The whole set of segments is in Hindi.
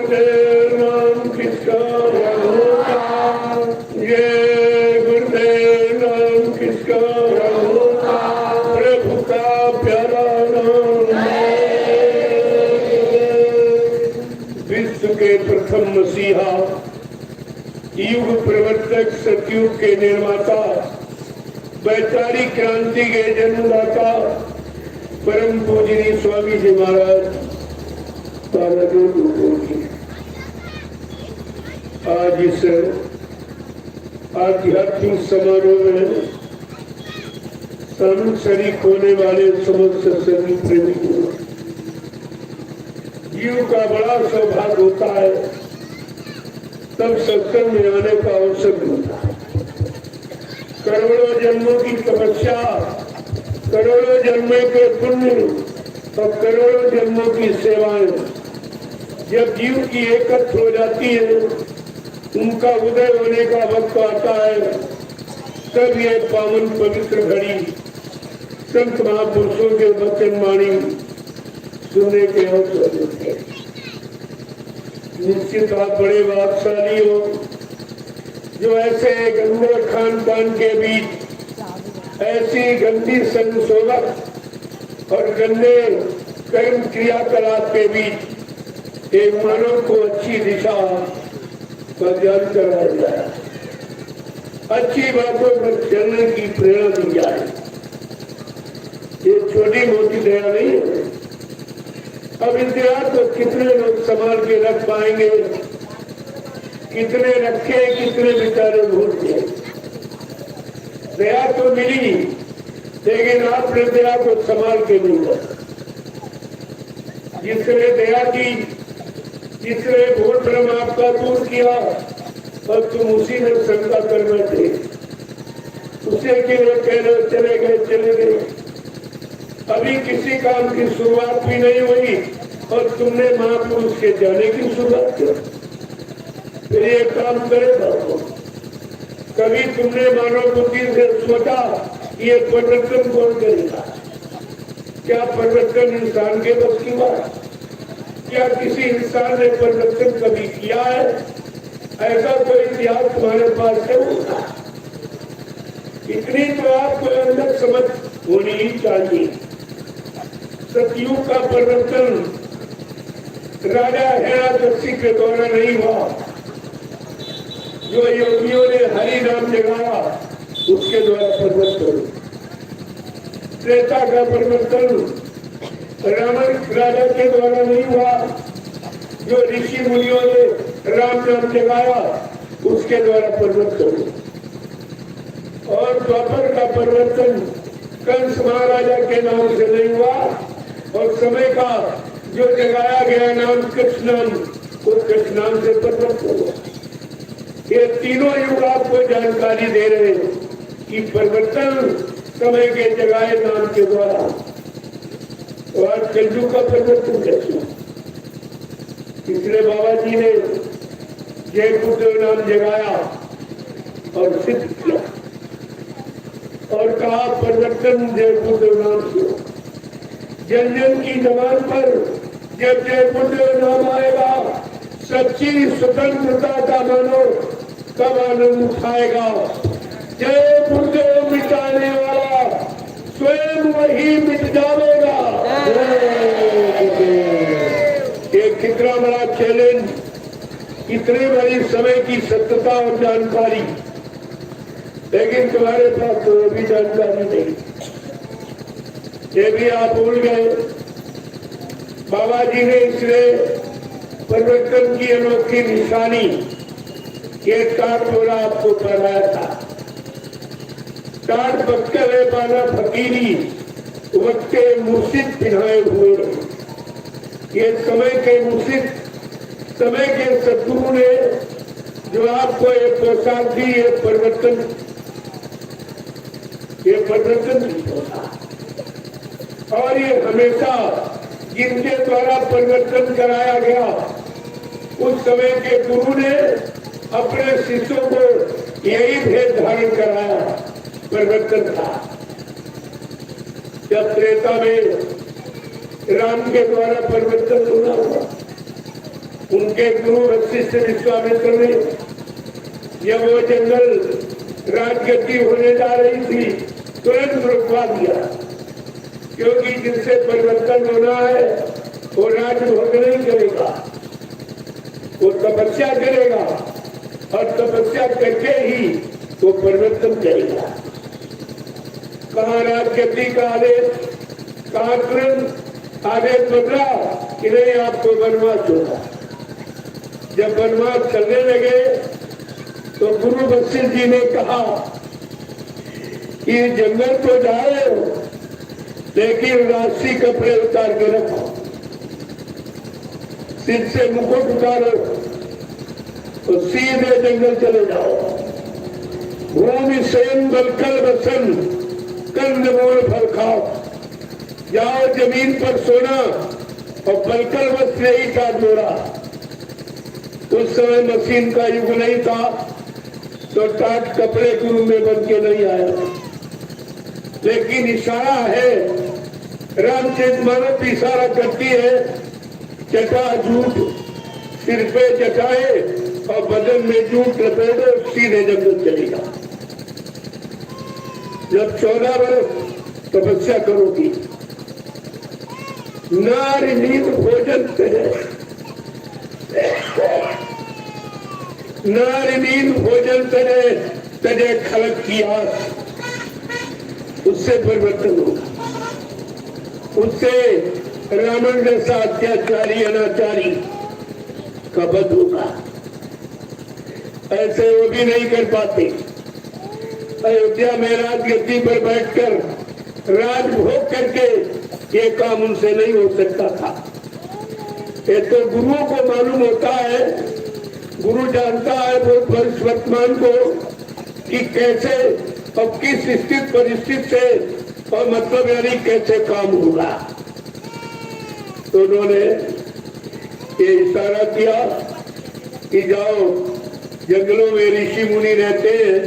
गुरुदेव नाम किसका होता, ये गुरुदेव नाम किसका होता, प्रभु का प्यारा नाम। विश्व के प्रथम मसीहा, युग प्रवर्तक, सतयुग के निर्माता, वैचारिक क्रांति के जन्मदाता, परम पूजनीय स्वामी जी महाराज आज इस आध्यात्मिक समारोह में शामिल शरीक होने वाले समस्त सभी प्रेमी जीव का बड़ा सौभाग्य होता है तब सत्संग में आने का अवसर मिलता है। करोड़ों जन्मों की तपस्या, करोड़ों जन्मों के पुण्य और करोड़ों जन्मों की सेवाएं जब जीव की एकत्र हो जाती है, उनका उदय होने का वक्त आता है, तब ये पावन पवित्र घड़ी संत महापुरुषों के वचन वाणी सुनने के अवसर मिलते हैं। निश्चित आप बड़े भाग्यशाली हो जो ऐसे गंदे खान पान के बीच, ऐसी गंदी संशोधक और गंदे कर्म क्रियाकलाप के बीच एक मानव को अच्छी दिशा का ज्ञान कराया जाए, अच्छी बातों पर चलने की प्रेरणा दी जाए। ये छोटी मोटी दया नहीं है। अब इतिहास को कितने लोग संभाल के रख पाएंगे, कितने रखे, कितने बेचारे भूल गए। दया तो मिली, लेकिन आपने दया को संभाल के नहीं रखा। जिसने दया की, जिसने भूल भ्रम आपका दूर किया और तुम उसी में शंका कर बैठे, उसे केवल कह लो चले गए चले गए। अभी किसी काम की शुरुआत भी नहीं हुई और तुमने महापुरुष के जाने की शुरुआत की। फिर ये काम करेगा। कभी तुमने मानव बुद्धि से सोचा ये परिवर्तन कौन करेगा? क्या परिवर्तन इंसान के बस की बात? क्या किसी इंसान ने परिवर्तन कभी किया है? ऐसा कोई इतिहास तुम्हारे पास है? इतनी तो आपको अंदर समझ होनी ही चाहिए। सतयुग का परिवर्तन राजा हिरण्यकशिपु के द्वारा नहीं हुआ। जो योगियों ने हरि नाम जगाया उसके द्वारा परिवर्तन। त्रेता का परिवर्तन रावण राजा के द्वारा नहीं हुआ। जो ऋषि मुनियों ने राम नाम जगाया उसके द्वारा परिवर्तन। और द्वापर का परिवर्तन कंस महाराजा के नाम से नहीं हुआ और समय का जो जगाया गया नाम कृष्ण नाम, उस कृष्ण नाम से परिवर्तन हुआ। ये तीनों युग आपको जानकारी दे रहे हैं कि परिवर्तन समय के जगाए नाम के द्वारा। तो आज कलयुग का परिवर्तन कैसे? इसलिए बाबा जी ने जय गुरुदेव नाम जगाया और सिद्ध किया और कहा परिवर्तन जय गुरुदेव नाम से। जन जन की जबान पर जब जय गुरुदेव नाम आएगा, सच्ची स्वतंत्रता का मानो कब आनंद उठाएगा। जय गुरुदेव मिटाने वाला स्वयं वही मिट जाएगा। ये कितना बड़ा चैलेंज, इतने बड़ी समय की सत्यता और जानकारी, लेकिन तुम्हारे पास तो भी जानकारी नहीं। ये भी आप भूल गए। बाबा जी ने इसलिए परिवर्तन की अनोखी निशानी ये टाट बोला आपको पढ़ाया था। टाट बक्के पाना फकीरी वक्त के मुर्शिद पिन्हाए हुए। ये समय के मुर्शिद, समय के सद्गुरु ने जो आपको एक पोशाक दी, ये परिवर्तन नहीं होता। और ये हमेशा जिनके द्वारा परिवर्तन कराया गया, उस समय के गुरु ने अपने शिष्यों को यही भेद धारण कराया, परिवर्तन था। जब त्रेता में राम के द्वारा परिवर्तन होना हुआ, उनके गुरु वशिष्ठ विश्वामित्र ने जब वो जंगल राजगद्दी होने जा रही थी तुरंत रुकवा दिया, क्योंकि जिससे परिवर्तन होना है वो राजभोग नहीं करेगा, वो तपस्या करेगा और तपस्या करके ही वो परिवर्तन करेगा। कहाँ राजगद्दी का आदेश, कहाँ तुरंत आदेश बदला कि नहीं आपको वनवास होगा। जब वनवास चलने लगे तो गुरु वशिष्ठ जी ने कहा कि जंगल तो जा रहे हो लेकिन राशि कपड़े उतार के रखो, सिर से मुकुट उतारो तो सीधे जंगल चले जाओ। भूमि स्वयं बलकल वसन कंदमूल फल खाओ, जाओ जमीन पर सोना और बलकल वस्त्र ही काट मोड़ा। उस समय मशीन का युग नहीं था तो टाट कपड़े गुरु में बन के नहीं आया, लेकिन इशारा है, रामचरितमानस इशारा करती है, जटा जूट सिर पे जटाए और बदन में जूट लपेटो सीधे जंगल चलेगा। जब 14 वर्ष तपस्या करोगी, नारी नींद भोजन करे, नारी नींद भोजन करे तजे खलक की आस, उससे परिवर्तन होगा, उससे रावण जैसा अत्याचारी अनाचारी का वध होगा। ऐसे वो भी नहीं कर पाते। अयोध्या में राजगद्दी पर बैठकर राजभोग करके ये काम उनसे नहीं हो सकता था। ये तो गुरुओं को मालूम होता है, गुरु जानता है वो भविष्य वर्तमान को कि कैसे और किस स्थिति परिस्थिति से और मतलब यानी कैसे काम होगा। तो उन्होंने ये इशारा किया कि जाओ जंगलों में ऋषि मुनि रहते हैं,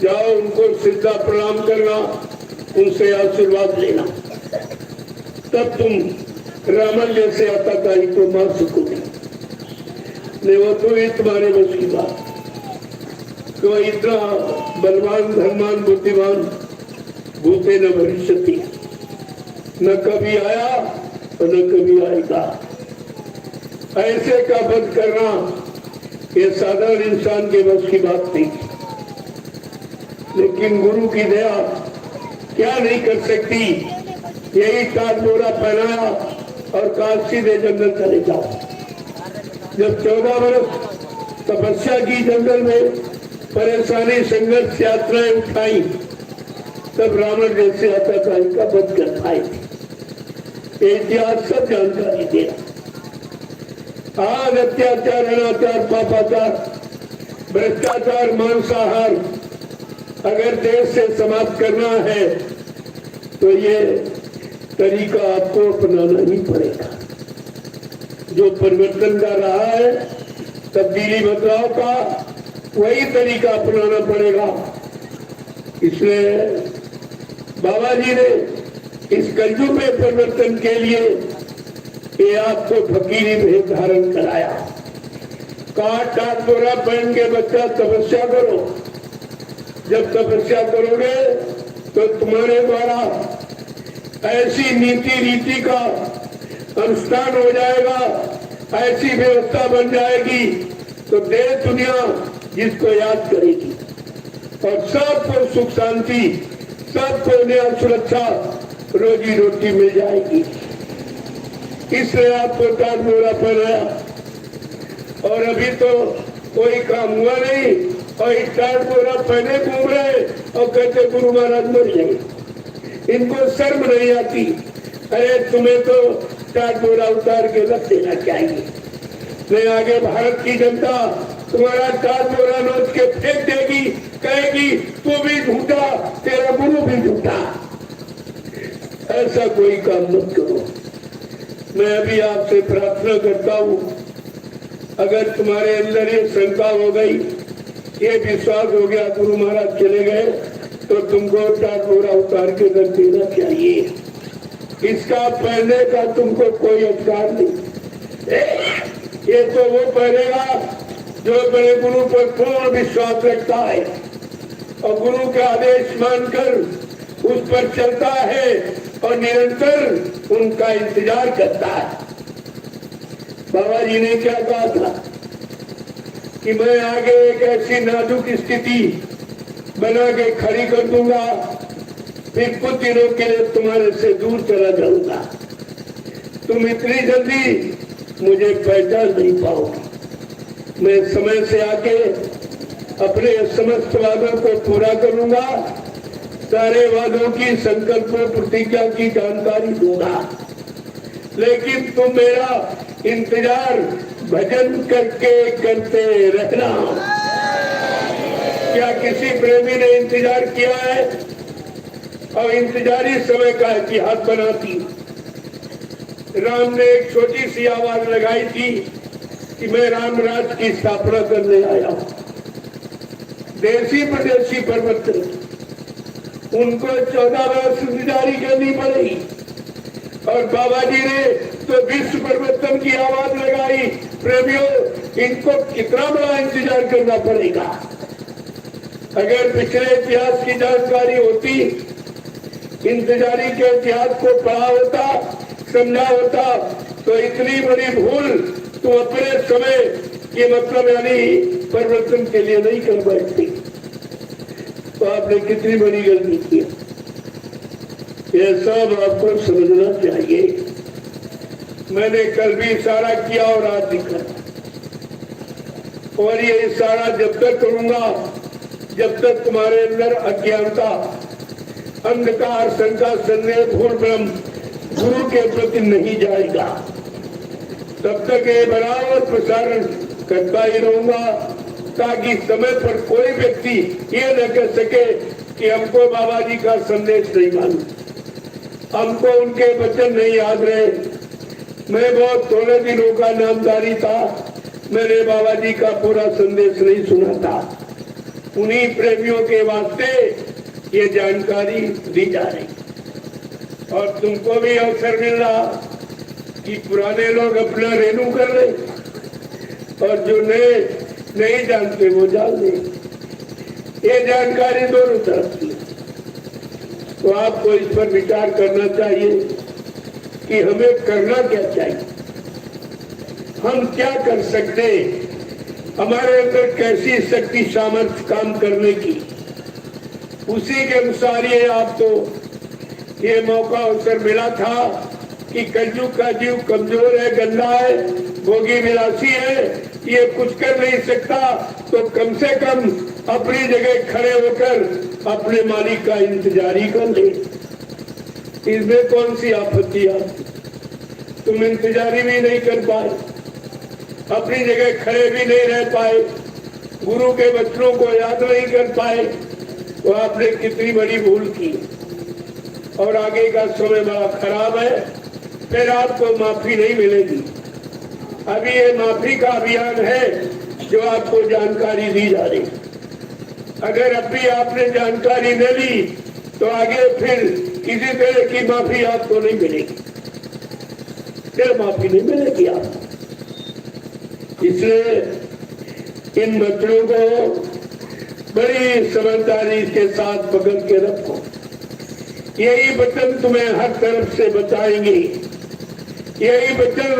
जाओ उनको सिद्धा प्रणाम करना, उनसे आशीर्वाद लेना, तब तुम रावण जैसे आतताई को मार सकोगे। नहीं वो तो ये तुम्हारे बस की बात, तो इतना बलवान धनवान बुद्धिमान भूते न भविष्यति, न कभी आया और न कभी आएगा। ऐसे का वध करना ये साधारण इंसान के बस की बात नहीं, लेकिन गुरु की दया क्या नहीं कर सकती। यही टाट बोरा पहनाया और कहा सीधे जंगल चले जाओ। जब 14 वर्ष तपस्या की, जंगल में परेशानी संघर्ष यात्राएं उठाई, तब रावण जैसे आतताई का वध कर पाए थे। इतिहास सब जानकारी दिया। आज अत्याचार अनाचार पापाचार भ्रष्टाचार मांसाहार अगर देश से समाप्त करना है तो ये तरीका आपको अपनाना ही पड़ेगा। जो परिवर्तन का रहा है, तब्दीली बदलाव का, वही तरीका अपनाना पड़ेगा। इसलिए बाबा जी ने इस कलयुग में परिवर्तन के लिए ये आपको फकीरी भेद धारण कराया। कहा टाट बोरा पहन के बच्चा तपस्या करो। जब तपस्या करोगे तो तुम्हारे द्वारा ऐसी नीति रीति का अनुष्ठान हो जाएगा, ऐसी व्यवस्था बन जाएगी तो देश दुनिया जिसको याद करेगी और सबको सुख शांति, सबको न्याय सुरक्षा, रोजी रोटी मिल जाएगी। इसलिए आपको टाट बोरा पहनाया और अभी तो कोई काम हुआ नहीं और टाट बोरा पहने घूम रहे और कहते गुरु महाराज मर जाए। इनको शर्म नहीं आती। अरे तुम्हें तो टाट बोरा उतार के रख देना चाहिए, नहीं आगे भारत की जनता तुम्हारा टाट बोरा नोच के फेंक देगी, कहेगी तू भी झूठा, तेरा गुरु भी झूठा। ऐसा कोई काम मत करो। मैं अभी आपसे प्रार्थना करता हूँ, अगर तुम्हारे अंदर ये शंका हो गई, ये विश्वास हो गया गुरु महाराज चले गए, तो तुमको टाट बोरा उतार के रख देना चाहिए। इसका पहनने का तुमको कोई अधिकार नहीं। ये ये तो वो पहनेगा जो बड़े गुरु पर पूर्ण विश्वास रखता है और गुरु के आदेश मानकर उस पर चलता है और निरंतर उनका इंतजार करता है। बाबा जी ने क्या कहा था कि मैं आगे एक ऐसी नाजुक स्थिति बना के खड़ी कर दूंगा, फिर कुछ दिनों के लिए तुम्हारे से दूर चला जाऊंगा, तुम इतनी जल्दी मुझे पहचान नहीं पाओगे। मैं समय से आके अपने समस्त वादों को पूरा करूंगा, सारे वादों की संकल्पों प्रतिज्ञा की जानकारी दूंगा, लेकिन तुम मेरा इंतजार भजन करके करते रहना। क्या किसी प्रेमी ने इंतजार किया है? और इंतजारी समय का इतिहास बनाती। राम ने एक छोटी सी आवाज लगाई थी कि मैं राम राज की स्थापना करने आया हूं। देशी प्रदेशी परिवर्तन, उनको 14 वर्ष इंतजारी करनी पड़ी और बाबा जी ने तो विश्व परिवर्तन की आवाज लगाई। प्रेमियों, इनको कितना बड़ा इंतजार करना पड़ेगा। अगर पिछले इतिहास की जानकारी होती, इंतजारी के इतिहास को पढ़ा होता, समझा होता, तो इतनी बड़ी भूल तुम अपने समय के मतलब यानी परिवर्तन के लिए नहीं कर बैठती। तो आपने कितनी बड़ी गलती की। यह सब आपको समझना चाहिए। मैंने कल भी इशारा किया और आज दिखा, और ये इशारा जब तक करूंगा जब तक तुम्हारे अंदर अज्ञानता, अंधकार, शंका, संदेह, भूल भ्रम गुरु के प्रति नहीं जाएगा, तब तक ये बराबर प्रसारण करता ही रहूंगा, ताकि समय पर कोई व्यक्ति ये न कह सके कि हमको बाबा जी का संदेश नहीं मालूम, हमको उनके वचन नहीं याद रहे। मैं बहुत थोड़े दिनों का नामधारी था, मैंने बाबा जी का पूरा संदेश नहीं सुना था। उन्हीं प्रेमियों के वास्ते ये जानकारी दी जा रही, और तुमको भी अवसर मिल रहा कि पुराने लोग अपना रेनू कर ले और जो नए नहीं जानते वो जान ले। ये जानकारी दोनों तरफ की, तो आपको इस पर विचार करना चाहिए कि हमें करना क्या चाहिए, हम क्या कर सकते हैं, हमारे अंदर कैसी शक्ति सामर्थ्य काम करने की, उसी के अनुसार ये आपको ये मौका अवसर मिला था कि कलयुग का जीव कमजोर है, गंदा है, भोगी विलासी है, ये कुछ कर नहीं सकता, तो कम से कम अपनी जगह खड़े होकर अपने मालिक का इंतजारी कर ले। इसमें कौन सी आपत्ति आती? तुम इंतजारी भी नहीं कर पाए, अपनी जगह खड़े भी नहीं रह पाए, गुरु के वचनों को याद नहीं कर पाए, तो आपने कितनी बड़ी भूल की। और आगे का समय बड़ा खराब है, फिर आपको माफी नहीं मिलेगी। अभी ये माफी का अभियान है जो आपको जानकारी दी जा रही। अगर अभी आपने जानकारी न ली तो आगे फिर किसी तरह की माफी आपको नहीं मिलेगी, फिर माफी नहीं मिलेगी आपको। इसलिए इन बच्चों को बड़ी समझदारी के साथ पकड़ के रखो। यही वचन तुम्हें हर तरफ से बचाएंगे, यही वचन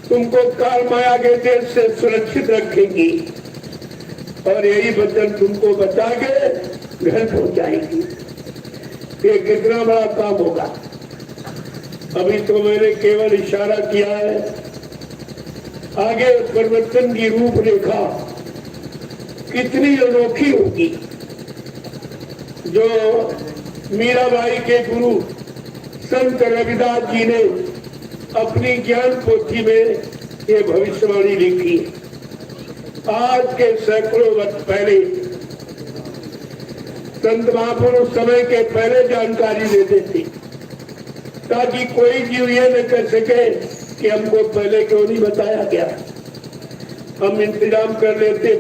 तुमको काल माया के देश से सुरक्षित रखेंगी, और यही वचन तुमको बचा के घर पहुंचाएंगी। ये कितना बड़ा काम होगा। अभी तो मैंने केवल इशारा किया है, आगे परिवर्तन की रूपरेखा कितनी अनोखी होगी। जो मीराबाई के गुरु संत रविदास जी ने अपनी ज्ञान पोथी में ये भविष्यवाणी लिखी, आज के सैकड़ों वर्ष पहले संत महापुरुष समय के पहले जानकारी दे देते, ताकि कोई जीव ये न कर सके कि हमको पहले क्यों नहीं बताया गया। हम इंतजाम कर लेते।